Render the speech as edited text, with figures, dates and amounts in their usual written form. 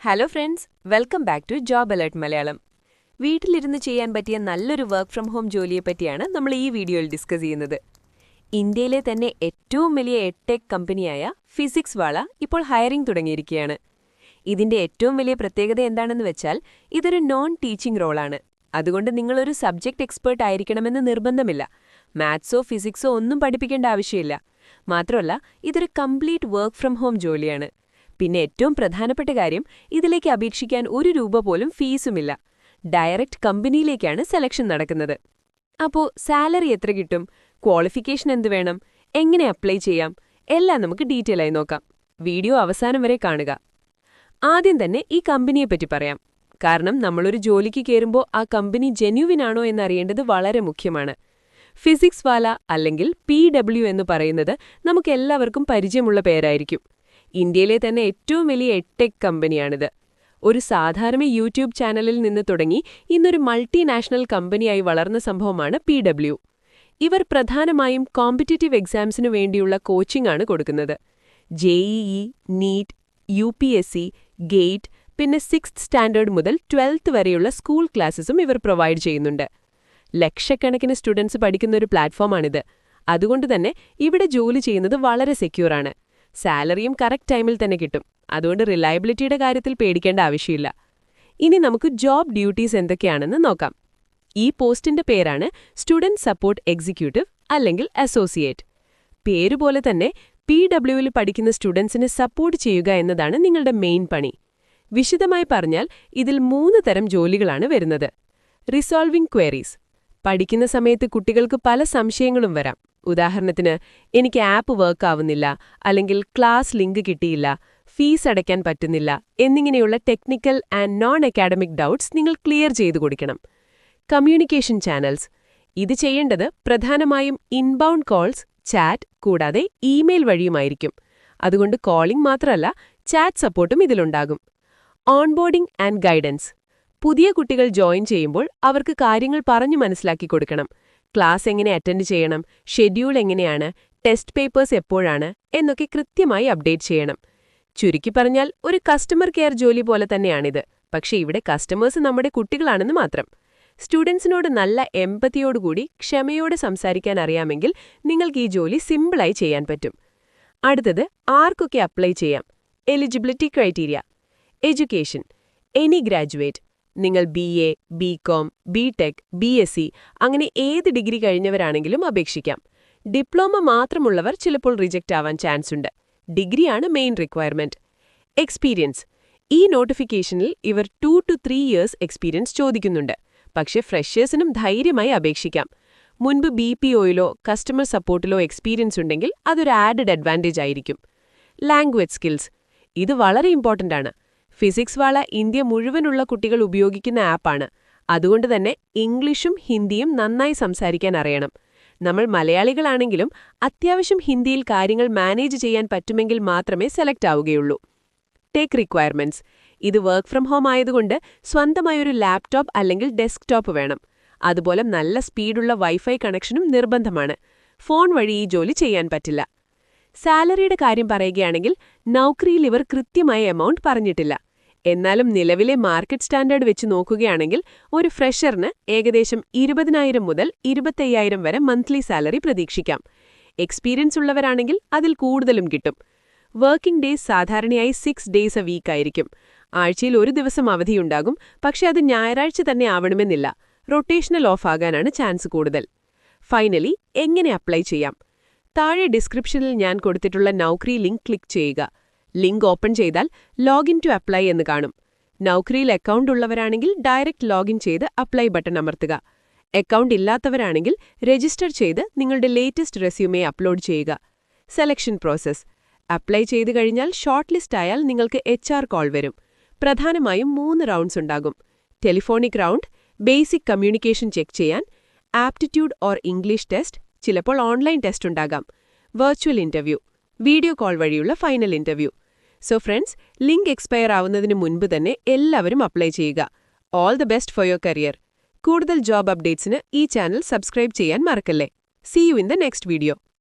Hello friends, welcome back to job alert Malayalam. വീട്ടിലിരുന്ന് ചെയ്യാൻ പറ്റിയ നല്ലൊരു വർക്ക് ഫ്രം ഹോം ജോലിയെപ്പറ്റിയാണ് നമ്മൾ ഈ വീഡിയോയിൽ ഡിസ്കസ് ചെയ്യുന്നത്. ഇന്ത്യയിലെ തന്നെ ഏറ്റവും വലിയ എഡ്ടെക് കമ്പനിയായ ഫിസിക്സ് വാല ഇപ്പോൾ ഹയറിംഗ് തുടങ്ങിയിരിക്കുകയാണ്. ഇതിന്റെ ഏറ്റവും വലിയ പ്രത്യേകത എന്താണെന്ന് വെച്ചാൽ ഇതൊരു നോൺ ടീച്ചിങ് റോളാണ്. അതുകൊണ്ട് നിങ്ങളൊരു സബ്ജക്ട് എക്സ്പേർട്ട് ആയിരിക്കണമെന്ന് നിർബന്ധമില്ല. മാത്സോ ഫിസിക്സോ ഒന്നും പഠിപ്പിക്കേണ്ട ആവശ്യമില്ല. മാത്രമല്ല, ഇതൊരു കംപ്ലീറ്റ് വർക്ക് ഫ്രം ഹോം ജോലിയാണ്. പിന്നെ ഏറ്റവും പ്രധാനപ്പെട്ട കാര്യം, ഇതിലേക്ക് അപേക്ഷിക്കാൻ ₹1 പോലും ഫീസുമില്ല. ഡയറക്റ്റ് കമ്പനിയിലേക്കാണ് സെലക്ഷൻ നടക്കുന്നത്. അപ്പോൾ സാലറി എത്ര കിട്ടും, ക്വാളിഫിക്കേഷൻ എന്ത് വേണം, എങ്ങനെ അപ്ലൈ ചെയ്യാം, എല്ലാം നമുക്ക് ഡീറ്റെയിൽ ആയി നോക്കാം. വീഡിയോ അവസാനം വരെ കാണുക. ആദ്യം തന്നെ ഈ കമ്പനിയെപ്പറ്റി പറയാം. കാരണം നമ്മളൊരു ജോലിക്ക് കയറുമ്പോൾ ആ കമ്പനി ജെന്യുവിനാണോ എന്നറിയേണ്ടത് വളരെ മുഖ്യമാണ്. ഫിസിക്സ് വാല അല്ലെങ്കിൽ PW എന്ന് പറയുന്നത് നമുക്കെല്ലാവർക്കും പരിചയമുള്ള പേരായിരിക്കും. ഇന്ത്യയിലെ തന്നെ ഏറ്റവും വലിയ എഡ്ടെക് കമ്പനിയാണിത്. ഒരു സാധാരണ യൂട്യൂബ് ചാനലിൽ നിന്ന് തുടങ്ങി ഇന്നൊരു മൾട്ടിനാഷണൽ കമ്പനിയായി വളർന്ന സംഭവമാണ് PW. ഇവർ പ്രധാനമായും കോമ്പറ്റിറ്റീവ് എക്സാംസിനു വേണ്ടിയുള്ള കോച്ചിംഗ് ആണ് കൊടുക്കുന്നത്. JEE, നീറ്റ്, UPSC, ഗേറ്റ്, പിന്നെ 6th സ്റ്റാൻഡേർഡ് മുതൽ 12th വരെയുള്ള സ്കൂൾ ക്ലാസ്സസും ഇവർ പ്രൊവൈഡ് ചെയ്യുന്നുണ്ട്. ലക്ഷക്കണക്കിന് സ്റ്റുഡൻസ് പഠിക്കുന്ന ഒരു പ്ലാറ്റ്ഫോമാണിത്. അതുകൊണ്ട് തന്നെ ഇവിടെ ജോലി ചെയ്യുന്നത് വളരെ സെക്യൂറാണ്. സാലറിയും കറക്റ്റ് ടൈമിൽ തന്നെ കിട്ടും. അതുകൊണ്ട് റിലയബിലിറ്റിയുടെ കാര്യത്തിൽ പേടിക്കേണ്ട ആവശ്യമില്ല. ഇനി നമുക്ക് ജോബ് ഡ്യൂട്ടീസ് എന്തൊക്കെയാണെന്ന് നോക്കാം. ഈ പോസ്റ്റിന്റെ പേരാണ് സ്റ്റുഡന്റ് സപ്പോർട്ട് എക്സിക്യൂട്ടീവ് അല്ലെങ്കിൽ അസോസിയേറ്റ്. പേരുപോലെ തന്നെ PWയിൽ പഠിക്കുന്ന സ്റ്റുഡൻസിനെ സപ്പോർട്ട് ചെയ്യുക എന്നതാണ് നിങ്ങളുടെ മെയിൻ പണി. വിശദമായി പറഞ്ഞാൽ ഇതിൽ 3 തരം ജോലികളാണ് വരുന്നത്. Resolving queries. പഠിക്കുന്ന സമയത്ത് കുട്ടികൾക്ക് പല സംശയങ്ങളും വരാം. ഉദാഹരണത്തിന്, എനിക്ക് ആപ്പ് വർക്ക് ആവുന്നില്ല, അല്ലെങ്കിൽ ക്ലാസ് ലിങ്ക് കിട്ടിയില്ല, ഫീസ് അടയ്ക്കാൻ പറ്റുന്നില്ല എന്നിങ്ങനെയുള്ള technical and non academic doubts നിങ്ങൾ ക്ലിയർ ചെയ്തു കൊടുക്കണം. Communication channels. ഇത് ചെയ്യേണ്ടത് പ്രധാനമായും ഇൻബൗണ്ട് കോൾസ്, ചാറ്റ് കൂടാതെ ഇമെയിൽ വഴിയുമായിരിക്കും. അതുകൊണ്ട് കോളിംഗ് മാത്രമല്ല, ചാറ്റ് സപ്പോർട്ടും ഇതിലുണ്ടാകും. Onboarding and guidance. പുതിയ കുട്ടികൾ ജോയിൻ ചെയ്യുമ്പോൾ അവർക്ക് കാര്യങ്ങൾ പറഞ്ഞു മനസ്സിലാക്കി കൊടുക്കണം. ക്ലാസ് എങ്ങനെ അറ്റൻഡ് ചെയ്യണം, ഷെഡ്യൂൾ എങ്ങനെയാണ്, ടെസ്റ്റ് പേപ്പേഴ്സ് എപ്പോഴാണ് എന്നൊക്കെ കൃത്യമായി അപ്ഡേറ്റ് ചെയ്യണം. ചുരുക്കി പറഞ്ഞാൽ ഒരു കസ്റ്റമർ കെയർ ജോലി പോലെ തന്നെയാണിത്. പക്ഷേ ഇവിടെ കസ്റ്റമേഴ്സ് നമ്മുടെ കുട്ടികളാണെന്ന് മാത്രം. സ്റ്റുഡൻസിനോട് നല്ല എമ്പതിയോടുകൂടി ക്ഷമയോടെ സംസാരിക്കാൻ അറിയാമെങ്കിൽ നിങ്ങൾക്ക് ഈ ജോലി സിമ്പിളായി ചെയ്യാൻ പറ്റും. അടുത്തത്, ആർക്കൊക്കെ അപ്ലൈ ചെയ്യാം. Eligibility criteria. Education. Any graduate. നിങ്ങൾ BA, BCom, BTech, BSc അങ്ങനെ ഏത് ഡിഗ്രി കഴിഞ്ഞവരാണെങ്കിലും അപേക്ഷിക്കാം. ഡിപ്ലോമ മാത്രമുള്ളവർ ചിലപ്പോൾ റിജക്റ്റ് ആവാൻ ചാൻസ് ഉണ്ട്. ഡിഗ്രിയാണ് മെയിൻ റിക്വയർമെന്റ്. എക്സ്പീരിയൻസ്. ഈ നോട്ടിഫിക്കേഷനിൽ ഇവർ 2 to 3 years എക്സ്പീരിയൻസ് ചോദിക്കുന്നുണ്ട്. പക്ഷേ ഫ്രഷേഴ്സിനും ധൈര്യമായി അപേക്ഷിക്കാം. മുൻപ് BPOയിലോ കസ്റ്റമർ സപ്പോർട്ടിലോ എക്സ്പീരിയൻസ് ഉണ്ടെങ്കിൽ അതൊരു ആഡഡ് അഡ്വാൻറ്റേജ് ആയിരിക്കും. Language skills. ഇത് വളരെ ഇമ്പോർട്ടൻ്റ് ആണ്. ഫിസിക്സ് വാല ഇന്ത്യ മുഴുവനുള്ള കുട്ടികൾ ഉപയോഗിക്കുന്ന ആപ്പാണ്. അതുകൊണ്ട് തന്നെ ഇംഗ്ലീഷും ഹിന്ദിയും നന്നായി സംസാരിക്കാൻ അറിയണം. നമ്മൾ മലയാളികളാണെങ്കിലും അത്യാവശ്യം ഹിന്ദിയിൽ കാര്യങ്ങൾ മാനേജ് ചെയ്യാൻ പറ്റുമെങ്കിൽ മാത്രമേ സെലക്ട് ആവുകയുള്ളൂ. Tech requirements. ഇത് വർക്ക് ഫ്രം ഹോം ആയതുകൊണ്ട് സ്വന്തമായൊരു ലാപ്ടോപ്പ് അല്ലെങ്കിൽ ഡെസ്ക്ടോപ്പ് വേണം. അതുപോലെ നല്ല സ്പീഡുള്ള വൈഫൈ കണക്ഷനും നിർബന്ധമാണ്. ഫോൺ വഴി ഈ ജോലി ചെയ്യാൻ പറ്റില്ല. സാലറിയുടെ കാര്യം പറയുകയാണെങ്കിൽ നൗക്കറിയിൽ ഇവർ കൃത്യമായ എമൗണ്ട് പറഞ്ഞിട്ടില്ല. എന്നാലും നിലവിലെ മാർക്കറ്റ് സ്റ്റാൻഡേർഡ് വെച്ച് നോക്കുകയാണെങ്കിൽ ഒരു ഫ്രഷറിന് ഏകദേശം 20,000 മുതൽ 25,000 വരെ മന്ത്ലി സാലറി പ്രതീക്ഷിക്കാം. എക്സ്പീരിയൻസ് ഉള്ളവരാണെങ്കിൽ അതിൽ കൂടുതലും കിട്ടും. വർക്കിംഗ് ഡേയ്സ് സാധാരണയായി 6 days a week ആയിരിക്കും. ആഴ്ചയിൽ 1 ദിവസം അവധിയുണ്ടാകും. പക്ഷെ അത് ഞായറാഴ്ച തന്നെ ആവണമെന്നില്ല. റൊട്ടേഷണൽ ഓഫ് ആകാനാണ് ചാൻസ് കൂടുതൽ. ഫൈനലി, എങ്ങനെ അപ്ലൈ ചെയ്യാം? താഴെ ഡിസ്ക്രിപ്ഷനിൽ ഞാൻ കൊടുത്തിട്ടുള്ള നൗക്കറി ലിങ്ക് ക്ലിക്ക് ചെയ്യുക. ലിങ്ക് ഓപ്പൺ ചെയ്താൽ ലോഗിൻ ടു അപ്ലൈ എന്ന് കാണും. നൗക്കറിയിൽ അക്കൗണ്ട് ഉള്ളവരാണെങ്കിൽ ഡയറക്റ്റ് ലോഗിൻ ചെയ്ത് അപ്ലൈ ബട്ടൺ അമർത്തുക. അക്കൗണ്ട് ഇല്ലാത്തവരാണെങ്കിൽ രജിസ്റ്റർ ചെയ്ത് നിങ്ങളുടെ ലേറ്റസ്റ്റ് റെസ്യൂമെ അപ്ലോഡ് ചെയ്യുക. Selection process. അപ്ലൈ ചെയ്തു കഴിഞ്ഞാൽ ഷോർട്ട് ലിസ്റ്റ് ആയാൽ നിങ്ങൾക്ക് HR കോൾ വരും. പ്രധാനമായും 3 റൗണ്ട്സ് ഉണ്ടാകും. Telephonic round, basic communication check ചെയ്യാൻ, ആപ്റ്റിറ്റ്യൂഡ് ഓർ ഇംഗ്ലീഷ് ടെസ്റ്റ്, ചിലപ്പോൾ ഓൺലൈൻ ടെസ്റ്റ് ഉണ്ടാകാം, വെർച്വൽ ഇന്റർവ്യൂ, വീഡിയോ കോൾ വഴിയുള്ള final interview. So friends, link expire ആവുന്നതിന് മുൻപ് തന്നെ എല്ലാവരും അപ്ലൈ ചെയ്യുക. All the best for your career. കൂടുതൽ ജോബ് അപ്ഡേറ്റ്സിന് ഈ ചാനൽ സബ്സ്ക്രൈബ് ചെയ്യാൻ മറക്കല്ലേ. See you in the next video.